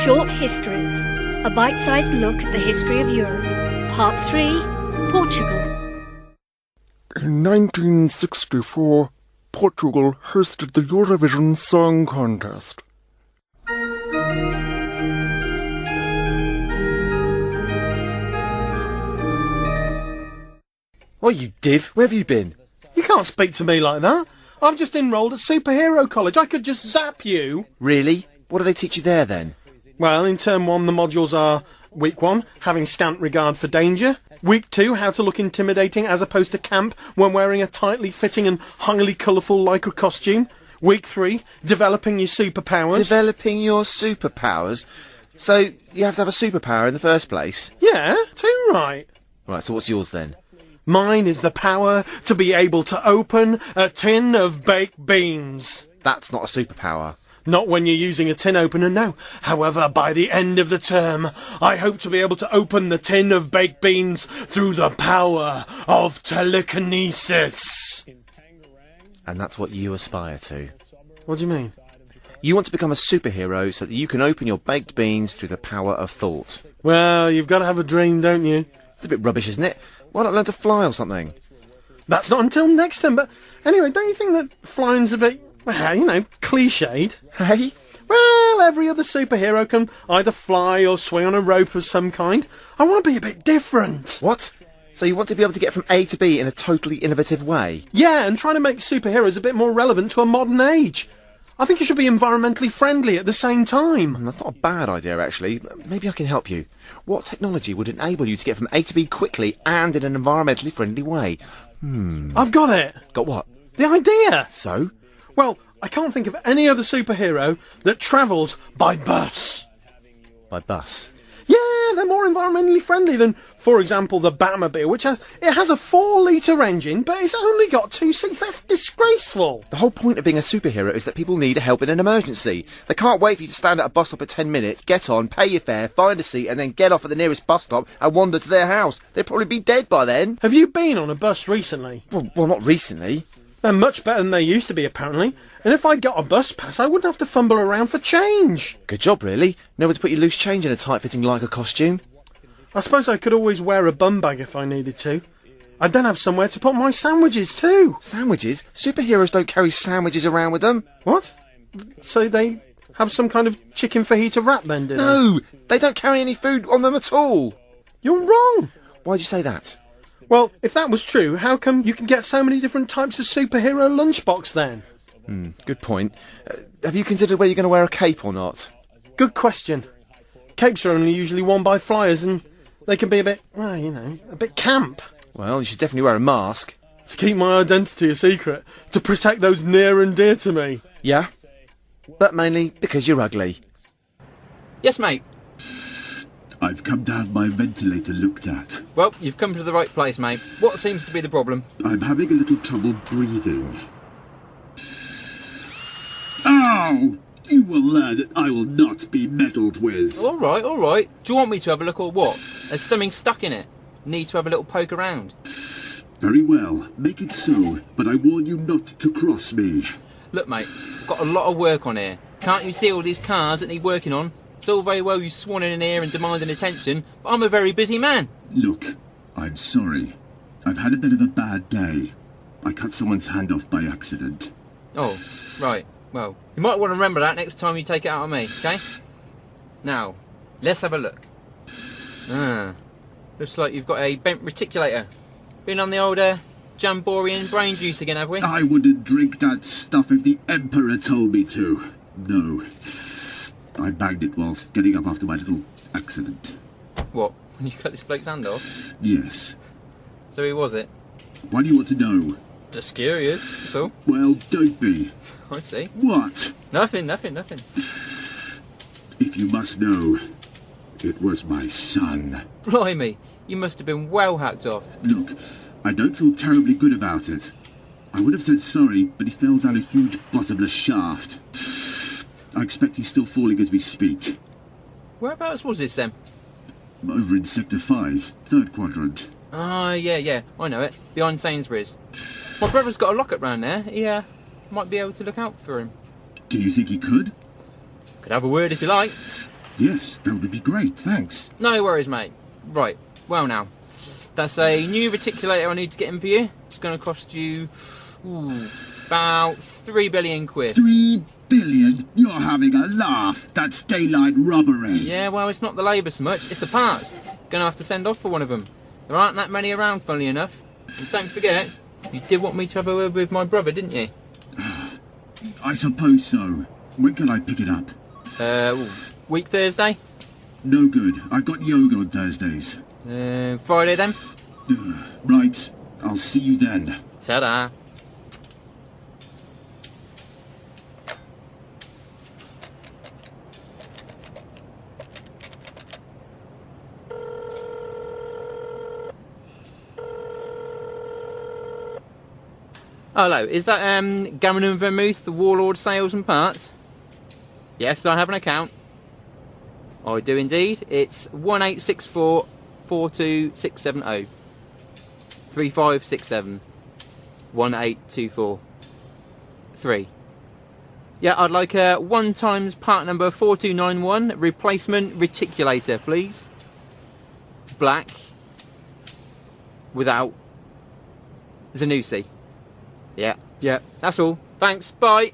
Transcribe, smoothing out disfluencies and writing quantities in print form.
Short Histories, a bite-sized look at the history of Europe. Part 3, Portugal. In 1964, Portugal hosted the Eurovision Song Contest. Oh, you div, where have you been? You can't speak to me like that. I've just enrolled at Superhero College. I could just zap you. Really? What do they teach you there, then? Well, in Term 1, the modules are Week 1, having scant regard for danger. Week 2, how to look intimidating as opposed to camp when wearing a tightly fitting and highly colourful lycra costume. Week 3, developing your superpowers. Developing your superpowers? So, you have to have a superpower in the first place? Yeah, too right. Right, so what's yours, then? Mine is the power to be able to open a tin of baked beans. That's not a superpower. Not when you're using a tin opener, no. However, by the end of the term, I hope to be able to open the tin of baked beans through the power of telekinesis. And that's what you aspire to. What do you mean? You want to become a superhero so that you can open your baked beans through the power of thought. Well, you've got to have a dream, don't you? It's a bit rubbish, isn't it? Why not learn to fly or something? That's not until next term, but anyway, don't you think that flying's a bit, well, cliched? Hey? Well, every other superhero can either fly or swing on a rope of some kind. I want to be a bit different. What? So you want to be able to get from A to B in a totally innovative way? Yeah, and trying to make superheroes a bit more relevant to a modern age. I think you should be environmentally friendly at the same time. That's not a bad idea, actually. Maybe I can help you. What technology would enable you to get from A to B quickly and in an environmentally friendly way? I've got it. Got what? The idea. So? Well, I can't think of any other superhero that travels by bus. By bus? Yeah, they're more environmentally friendly than, for example, the Batmobile, which has a 4-litre engine, but it's only got 2 seats. That's disgraceful. The whole point of being a superhero is that people need help in an emergency. They can't wait for you to stand at a bus stop at 10 minutes, get on, pay your fare, find a seat, and then get off at the nearest bus stop and wander to their house. They'd probably be dead by then. Have you been on a bus recently? Well, not recently. They're much better than they used to be, apparently. And if I got a bus pass, I wouldn't have to fumble around for change. Good job, really. Nowhere to put your loose change in a tight-fitting lycra costume. I suppose I could always wear a bum bag if I needed to. I'd then have somewhere to put my sandwiches too. Sandwiches? Superheroes don't carry sandwiches around with them. What? So they have some kind of chicken fajita wrap then, do they? No, they don't carry any food on them at all. You're wrong. Why'd you say that? Well, if that was true, how come you can get so many different types of superhero lunchbox then? Good point. Have you considered whether you're going to wear a cape or not? Good question. Capes are only usually worn by flyers and they can be a bit, well, a bit camp. Well, you should definitely wear a mask. To keep my identity a secret. To protect those near and dear to me. Yeah? But mainly because you're ugly. Yes, mate. I've come to have my ventilator looked at. Well, you've come to the right place, mate. What seems to be the problem? I'm having a little trouble breathing. Ow! You will learn that I will not be meddled with. All right. Do you want me to have a look or what? There's something stuck in it. Need to have a little poke around. Very well, make it so, but I warn you not to cross me. Look, mate, I've got a lot of work on here. Can't you see all these cars that need working on? It's all very well you swanning in here and demanding attention, but I'm a very busy man. Look, I'm sorry. I've had a bit of a bad day. I cut someone's hand off by accident. Oh, right. Well, you might want to remember that next time you take it out on me, okay? Now, let's have a look. Looks like you've got a bent reticulator. Been on the old Jamborian brain juice again, have we? I wouldn't drink that stuff if the Emperor told me to. No. I bagged it whilst getting up after my little accident. What? When you cut this bloke's hand off? Yes. So who was it? Why do you want to know? Just curious, that's all. Well, don't be. I see. What? Nothing. If you must know, it was my son. Blimey, you must have been well hacked off. Look, I don't feel terribly good about it. I would have said sorry, but he fell down a huge bottomless shaft. I expect he's still falling as we speak. Whereabouts was this then? Over in Sector 5, third quadrant. Ah, yeah, I know it. Behind Sainsbury's. My brother's got a lockup round there. He might be able to look out for him. Do you think he could? Could have a word if you like. Yes, that would be great, thanks. No worries, mate. Right, well now, that's a new reticulator I need to get in for you. It's going to cost you about 3 billion quid. 3 billion? You're having a laugh. That's daylight robbery. Yeah, well, it's not the labour so much, it's the parts. Going to have to send off for one of them. There aren't that many around, funnily enough. And don't forget, you did want me to have a word with my brother, didn't you? I suppose so. When can I pick it up? Week Thursday? No good. I've got yoga on Thursdays. Friday then? Right. I'll see you then. Ta-da. Hello, is that Gammon and Vermouth, the Warlord Sales and Parts? Yes, I have an account. I do indeed. It's 1864 42670 3567 1824 3. Yeah, I'd like a 1 times part number 4291 replacement reticulator, please. Black without Zanussi. Yeah, that's all. Thanks, bye.